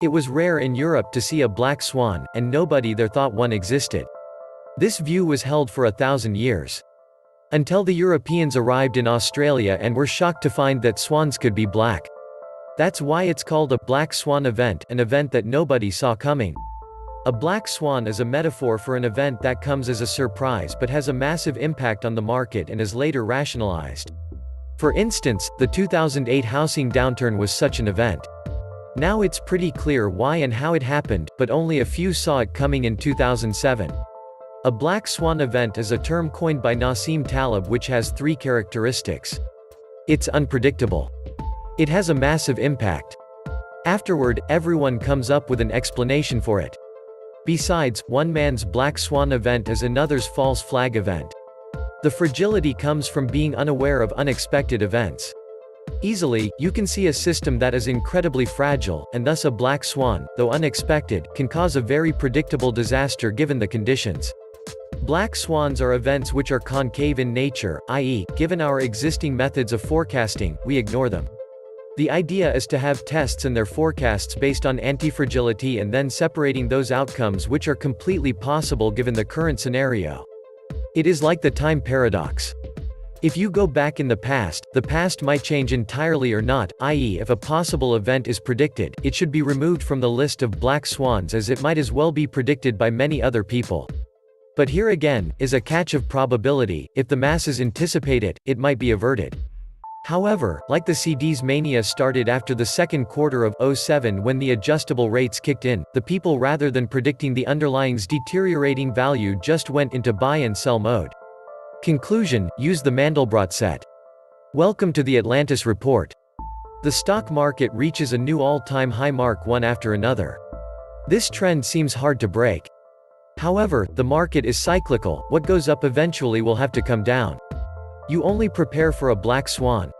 It was rare in Europe to see a black swan, and nobody there thought one existed. This view was held for 1,000 years. Until the Europeans arrived in Australia and were shocked to find that swans could be black. That's why it's called a black swan event, an event that nobody saw coming. A black swan is a metaphor for an event that comes as a surprise but has a massive impact on the market and is later rationalized. For instance, the 2008 housing downturn was such an event. Now it's pretty clear why and how it happened, but only a few saw it coming in 2007. A black swan event is a term coined by Nassim Taleb which has 3 characteristics. It's unpredictable. It has a massive impact. Afterward, everyone comes up with an explanation for it. Besides, one man's black swan event is another's false flag event. The fragility comes from being unaware of unexpected events. Easily, you can see a system that is incredibly fragile, and thus a black swan, though unexpected, can cause a very predictable disaster given the conditions. Black swans are events which are concave in nature, i.e., given our existing methods of forecasting, we ignore them. The idea is to have tests and their forecasts based on antifragility and then separating those outcomes which are completely possible given the current scenario. It is like the time paradox. If you go back in the past might change entirely or not, i.e. if a possible event is predicted, it should be removed from the list of black swans as it might as well be predicted by many other people. But here again, is a catch of probability. If the masses anticipate it, it might be averted. However, like the CDs mania started after the second quarter of 2007 when the adjustable rates kicked in, the people rather than predicting the underlying's deteriorating value just went into buy and sell mode. Conclusion, use the Mandelbrot set. Welcome to the Atlantis Report. The stock market reaches a new all-time high mark one after another. This trend seems hard to break. However, the market is cyclical, what goes up eventually will have to come down. You only prepare for a black swan.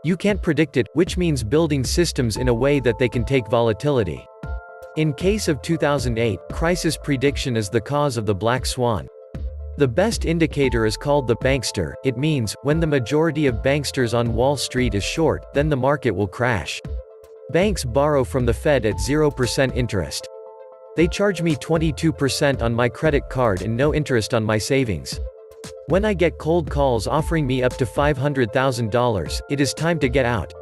You can't predict it, which means building systems in a way that they can take volatility. In case of 2008, crisis prediction is the cause of the black swan. The best indicator is called the bankster. It means, when the majority of banksters on Wall Street is short, then the market will crash. Banks borrow from the Fed at 0% interest. They charge me 22% on my credit card and no interest on my savings. When I get cold calls offering me up to $500,000, it is time to get out.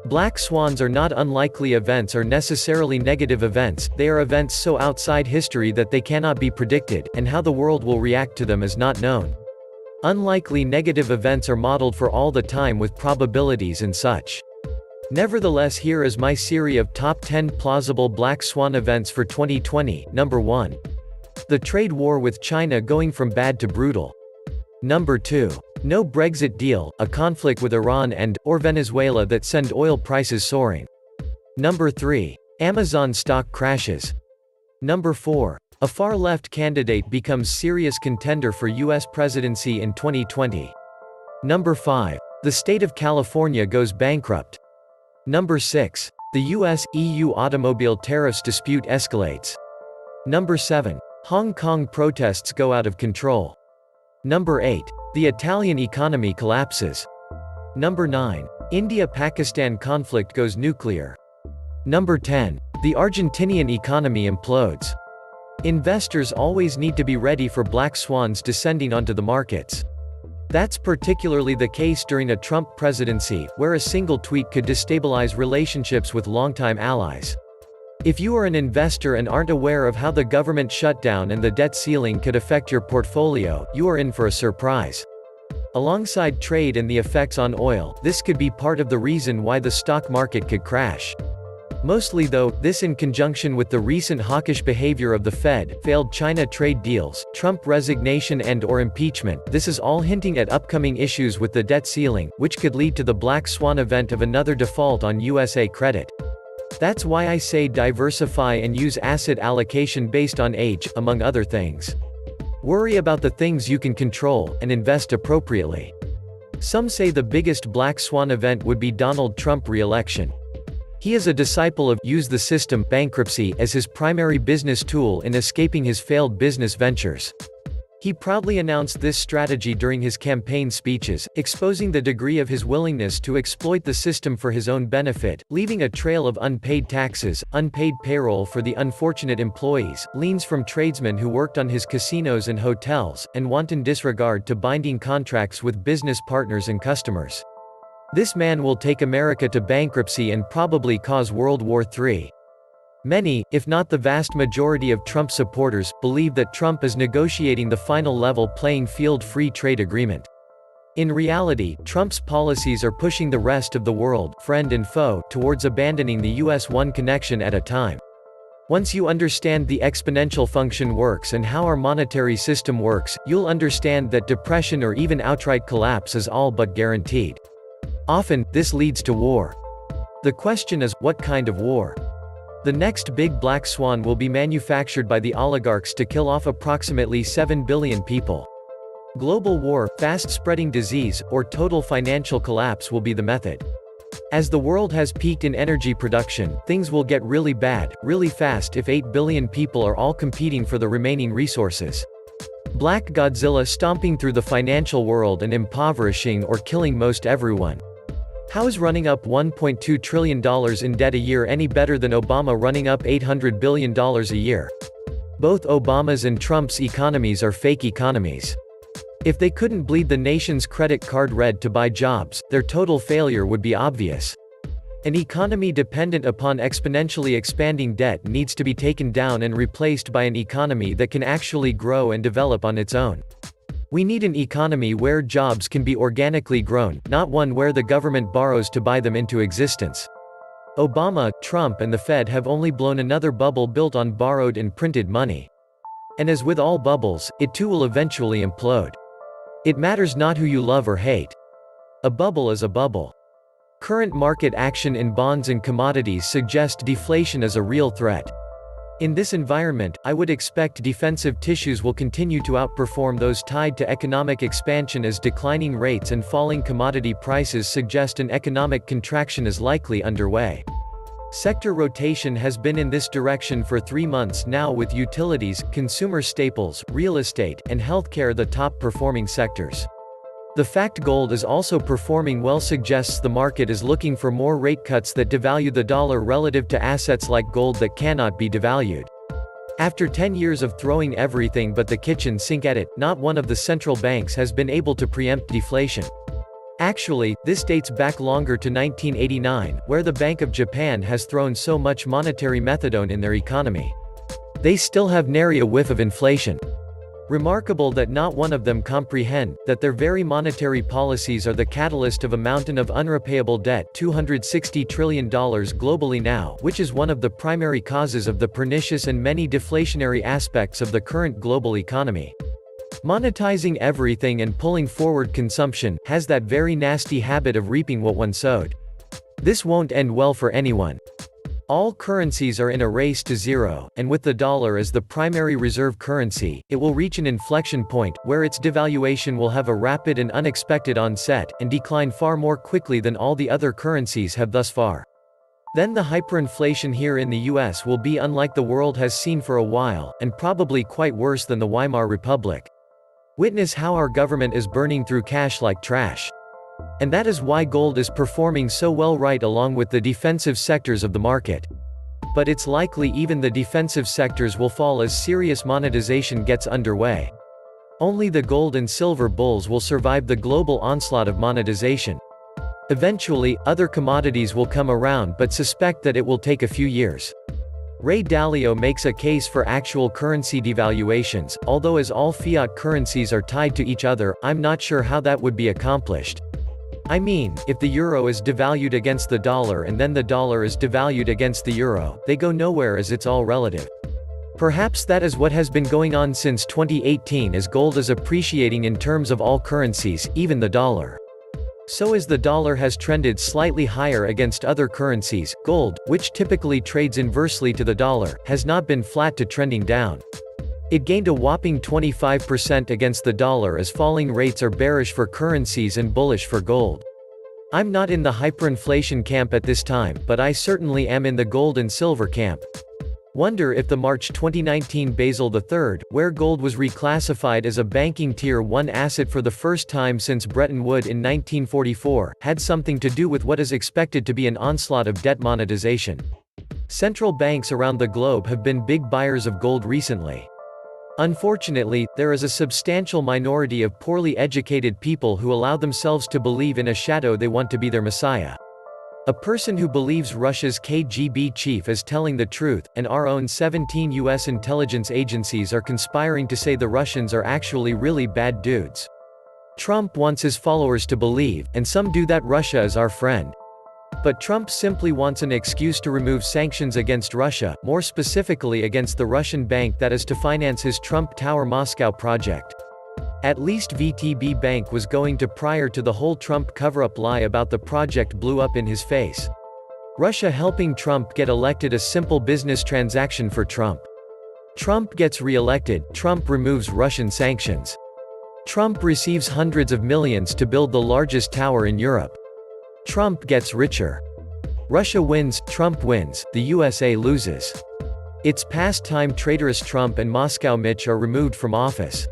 Black swans are not unlikely events or necessarily negative events, they are events so outside history that they cannot be predicted, and how the world will react to them is not known. Unlikely negative events are modeled for all the time with probabilities and such. Nevertheless, here is my series of top 10 plausible black swan events for 2020. Number 1. The trade war with China going from bad to brutal. Number 2. No Brexit deal, a conflict with Iran or Venezuela that send oil prices soaring. Number 3. Amazon stock crashes. Number 4. A far-left candidate becomes serious contender for U.S. presidency in 2020. Number 5. The state of California goes bankrupt. Number 6. The US-EU automobile tariffs dispute escalates. Number 7. Hong Kong protests go out of control. Number 8. The Italian economy collapses. Number 9. India-Pakistan conflict goes nuclear. Number 10. The Argentinian economy implodes. Investors always need to be ready for black swans descending onto the markets. That's particularly the case during a Trump presidency, where a single tweet could destabilize relationships with longtime allies. If you are an investor and aren't aware of how the government shutdown and the debt ceiling could affect your portfolio, you are in for a surprise. Alongside trade and the effects on oil, this could be part of the reason why the stock market could crash. Mostly though, this in conjunction with the recent hawkish behavior of the Fed, failed China trade deals, Trump resignation and/or impeachment, this is all hinting at upcoming issues with the debt ceiling, which could lead to the black swan event of another default on USA credit. That's why I say diversify and use asset allocation based on age, among other things. Worry about the things you can control, and invest appropriately. Some say the biggest black swan event would be Donald Trump re-election. He is a disciple of use the system bankruptcy as his primary business tool in escaping his failed business ventures. He proudly announced this strategy during his campaign speeches, exposing the degree of his willingness to exploit the system for his own benefit, leaving a trail of unpaid taxes, unpaid payroll for the unfortunate employees, liens from tradesmen who worked on his casinos and hotels, and wanton disregard to binding contracts with business partners and customers. This man will take America to bankruptcy and probably cause World War III. Many, if not the vast majority of Trump supporters, believe that Trump is negotiating the final level playing field free trade agreement. In reality, Trump's policies are pushing the rest of the world, friend and foe, towards abandoning the US one connection at a time. Once you understand the exponential function works and how our monetary system works, you'll understand that depression or even outright collapse is all but guaranteed. Often, this leads to war. The question is, what kind of war? The next big black swan will be manufactured by the oligarchs to kill off approximately 7 billion people. Global war, fast-spreading disease, or total financial collapse will be the method. As the world has peaked in energy production, things will get really bad, really fast if 8 billion people are all competing for the remaining resources. Black Godzilla stomping through the financial world and impoverishing or killing most everyone. How is running up $1.2 trillion in debt a year any better than Obama running up $800 billion a year? Both Obama's and Trump's economies are fake economies. If they couldn't bleed the nation's credit card red to buy jobs, their total failure would be obvious. An economy dependent upon exponentially expanding debt needs to be taken down and replaced by an economy that can actually grow and develop on its own. We need an economy where jobs can be organically grown, not one where the government borrows to buy them into existence. Obama, Trump and the Fed have only blown another bubble built on borrowed and printed money. And as with all bubbles, it too will eventually implode. It matters not who you love or hate. A bubble is a bubble. Current market action in bonds and commodities suggest deflation as a real threat. In this environment, I would expect defensive tissues will continue to outperform those tied to economic expansion as declining rates and falling commodity prices suggest an economic contraction is likely underway. Sector rotation has been in this direction for 3 months now, with utilities, consumer staples, real estate, and healthcare the top performing sectors. The fact gold is also performing well suggests the market is looking for more rate cuts that devalue the dollar relative to assets like gold that cannot be devalued. After 10 years of throwing everything but the kitchen sink at it, not one of the central banks has been able to preempt deflation. Actually, this dates back longer to 1989, where the Bank of Japan has thrown so much monetary methadone in their economy. They still have nary a whiff of inflation. Remarkable that not one of them comprehend that their very monetary policies are the catalyst of a mountain of unrepayable debt, $260 trillion globally now, which is one of the primary causes of the pernicious and many deflationary aspects of the current global economy. Monetizing everything and pulling forward consumption has that very nasty habit of reaping what one sowed. This won't end well for anyone. All currencies are in a race to zero, and with the dollar as the primary reserve currency, it will reach an inflection point, where its devaluation will have a rapid and unexpected onset, and decline far more quickly than all the other currencies have thus far. Then the hyperinflation here in the US will be unlike the world has seen for a while, and probably quite worse than the Weimar Republic. Witness how our government is burning through cash like trash. And that is why gold is performing so well right along with the defensive sectors of the market. But it's likely even the defensive sectors will fall as serious monetization gets underway. Only the gold and silver bulls will survive the global onslaught of monetization. Eventually, other commodities will come around, but suspect that it will take a few years. Ray Dalio makes a case for actual currency devaluations, although as all fiat currencies are tied to each other, I'm not sure how that would be accomplished. I mean, if the euro is devalued against the dollar and then the dollar is devalued against the euro, they go nowhere as it's all relative. Perhaps that is what has been going on since 2018 as gold is appreciating in terms of all currencies, even the dollar. So as the dollar has trended slightly higher against other currencies, gold, which typically trades inversely to the dollar, has not been flat to trending down. It gained a whopping 25% against the dollar as falling rates are bearish for currencies and bullish for gold. I'm not in the hyperinflation camp at this time, but I certainly am in the gold and silver camp. Wonder if the March 2019 Basel III, where gold was reclassified as a banking Tier 1 asset for the first time since Bretton Woods in 1944, had something to do with what is expected to be an onslaught of debt monetization. Central banks around the globe have been big buyers of gold recently. Unfortunately, there is a substantial minority of poorly educated people who allow themselves to believe in a shadow they want to be their messiah. A person who believes Russia's KGB chief is telling the truth, and our own 17 US intelligence agencies are conspiring to say the Russians are actually really bad dudes. Trump wants his followers to believe, and some do, that Russia is our friend. But Trump simply wants an excuse to remove sanctions against Russia, more specifically against the Russian bank that is to finance his Trump Tower Moscow project. At least VTB Bank was going to, prior to the whole Trump cover-up lie about the project blew up in his face. Russia helping Trump get elected, a simple business transaction for Trump. Trump gets re-elected, Trump removes Russian sanctions. Trump receives hundreds of millions to build the largest tower in Europe. Trump gets richer. Russia wins, Trump wins, the USA loses. It's past time traitorous Trump and Moscow Mitch are removed from office.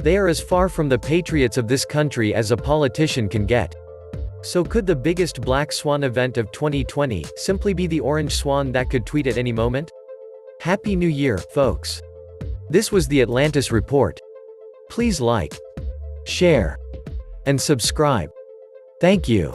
They are as far from the patriots of this country as a politician can get. So could the biggest black swan event of 2020 simply be the orange swan that could tweet at any moment? Happy New Year, folks. This was the Atlantis Report. Please like, share, and subscribe. Thank you.